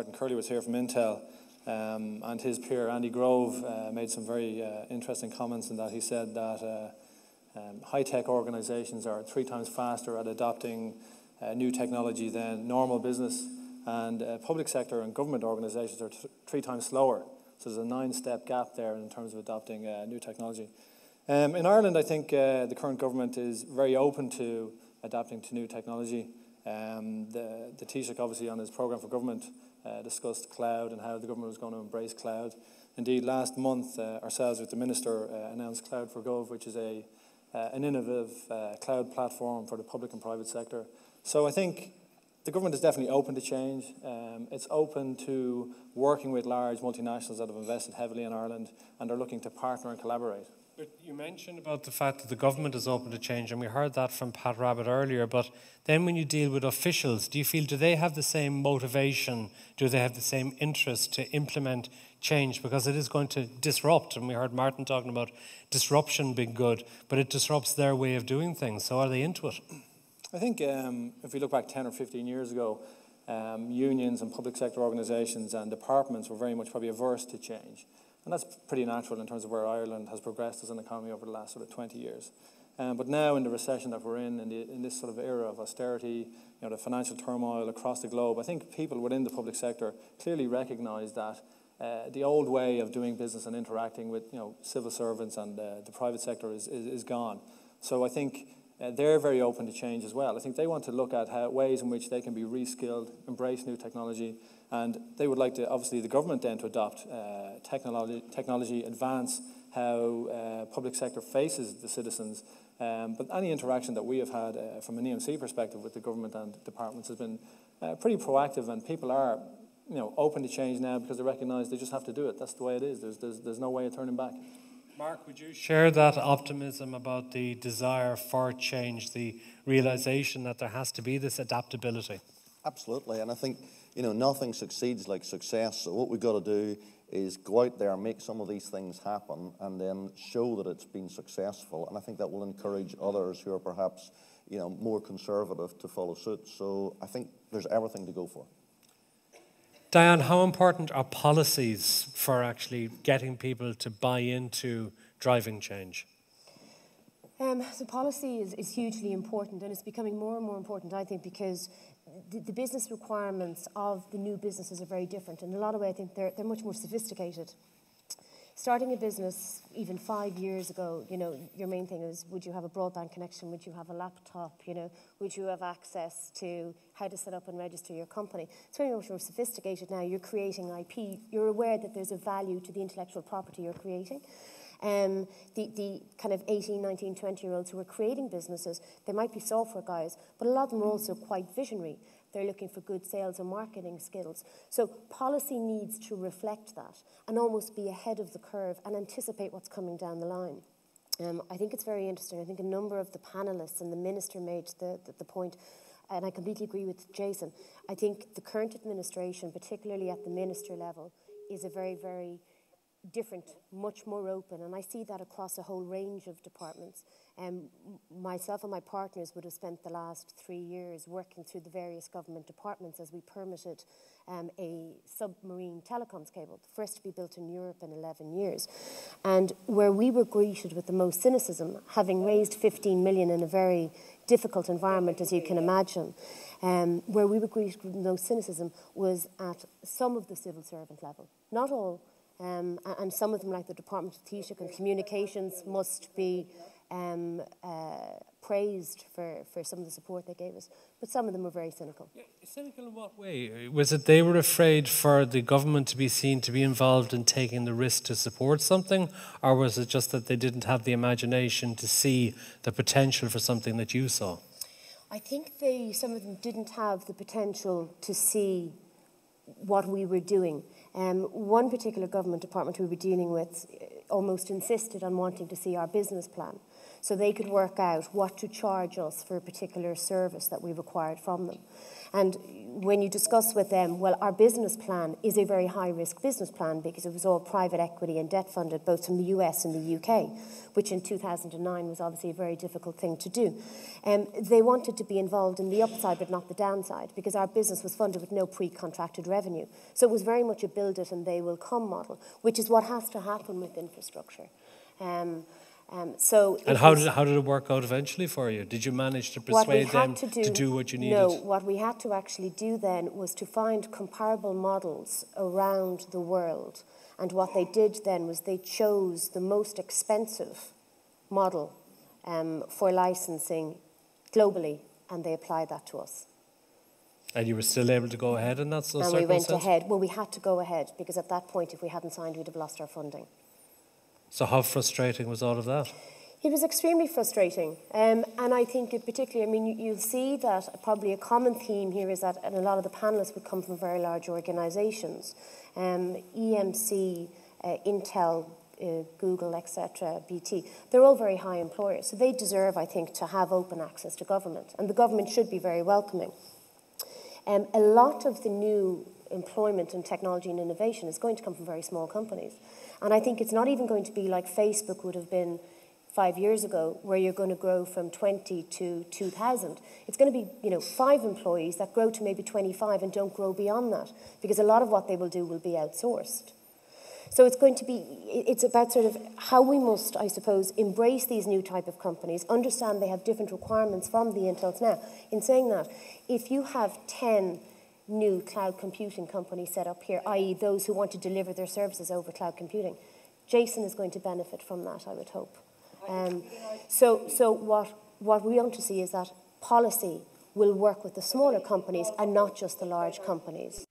Martin Curley was here from Intel, and his peer Andy Grove made some very interesting comments in that he said that high-tech organisations are 3 times faster at adopting new technology than normal business, and public sector and government organisations are 3 times slower. So there's a 9-step gap there in terms of adopting new technology. In Ireland, I think the current government is very open to adapting to new technology. The Taoiseach, obviously, on his programme for government, discussed cloud and how the government was going to embrace cloud. Indeed, last month, ourselves with the Minister announced Cloud for Gov, which is an innovative cloud platform for the public and private sector. So I think the government is definitely open to change. It's open to working with large multinationals that have invested heavily in Ireland and are looking to partner and collaborate. But you mentioned about the fact that the government is open to change, and we heard that from Pat Rabbitt earlier, but then when you deal with officials, do they have the same motivation, do they have the same interest to implement change? Because it is going to disrupt, and we heard Martin talking about disruption being good, but it disrupts their way of doing things, so are they into it? I think if we look back 10 or 15 years ago, unions and public sector organisations and departments were very much probably averse to change. And that's pretty natural in terms of where Ireland has progressed as an economy over the last sort of 20 years. But now in the recession that we're in this sort of era of austerity, the financial turmoil across the globe, I think people within the public sector clearly recognise that the old way of doing business and interacting with civil servants and the private sector is gone. So I think they're very open to change as well. I think they want to look at ways in which they can be re-skilled, embrace new technology, and they would like to, obviously, the government then to adopt technology, advance how public sector faces the citizens. But any interaction that we have had from an EMC perspective with the government and departments has been pretty proactive, and people are open to change now because they recognise they just have to do it. That's the way it is. There's no way of turning back. Mark, would you share that optimism about the desire for change, the realisation that there has to be this adaptability? Absolutely, and I think nothing succeeds like success. So what we've got to do is go out there, make some of these things happen, and then show that it's been successful. And I think that will encourage others who are perhaps more conservative to follow suit. So I think there's everything to go for. Diane, how important are policies for actually getting people to buy into driving change? So policy is hugely important, and it's becoming more and more important, I think, because the business requirements of the new businesses are very different. In a lot of ways, I think they're much more sophisticated. Starting a business even 5 years ago, your main thing is, would you have a broadband connection? Would you have a laptop? Would you have access to how to set up and register your company? It's very much more sophisticated now. You're creating IP. You're aware that there's a value to the intellectual property you're creating. The kind of 18, 19, 20-year-olds who are creating businesses, they might be software guys, but a lot of them are also quite visionary. They're looking for good sales and marketing skills. So policy needs to reflect that and almost be ahead of the curve and anticipate what's coming down the line. I think it's very interesting. I think a number of the panellists and the minister made the point, and I completely agree with Jason. I think the current administration, particularly at the minister level, is a very, very different, much more open, and I see that across a whole range of departments. Myself and my partners would have spent the last 3 years working through the various government departments as we permitted a submarine telecoms cable, the first to be built in Europe in 11 years. And where we were greeted with the most cynicism, having raised 15 million in a very difficult environment, as you can imagine, where we were greeted with no cynicism was at some of the civil servant level, not all. And some of them, like the Department of Taoiseach and Communications, must be praised for some of the support they gave us. But some of them were very cynical. Yeah, cynical in what way? Was it they were afraid for the government to be seen to be involved in taking the risk to support something? Or was it just that they didn't have the imagination to see the potential for something that you saw? I think some of them didn't have the potential to see what we were doing. One particular government department we were dealing with, almost insisted on wanting to see our business plan, so they could work out what to charge us for a particular service that we required from them. And when you discuss with them, well, our business plan is a very high-risk business plan because it was all private equity and debt funded, both from the US and the UK, which in 2009 was obviously a very difficult thing to do. They wanted to be involved in the upside but not the downside, because our business was funded with no pre-contracted revenue. So it was very much a build it and they will come model, which is what has to happen with infrastructure. And how did it work out eventually for you? Did you manage to persuade them to do what you needed? No, what we had to actually do then was to find comparable models around the world. And what they did then was they chose the most expensive model for licensing globally, and they applied that to us. And you were still able to go ahead in that circumstance? And we went ahead. Well, we had to go ahead, because at that point, if we hadn't signed, we'd have lost our funding. So how frustrating was all of that? It was extremely frustrating. And I think particularly, I mean, you'll see that probably a common theme here is that, and a lot of the panellists would come from very large organisations. EMC, Intel, Google, etc., BT, they're all very high employers. So they deserve, I think, to have open access to government. And the government should be very welcoming. A lot of the new employment in technology and innovation is going to come from very small companies. And I think it's not even going to be like Facebook would have been 5 years ago, where you're going to grow from 20 to 2,000. It's going to be, 5 employees that grow to maybe 25 and don't grow beyond that, because a lot of what they will do will be outsourced. So it's about sort of how we must, I suppose, embrace these new type of companies, understand they have different requirements from the Intels now. In saying that, if you have 10 new cloud computing companies set up here, i.e. those who want to deliver their services over cloud computing, Jason is going to benefit from that, I would hope. So what we want to see is that policy will work with the smaller companies and not just the large companies.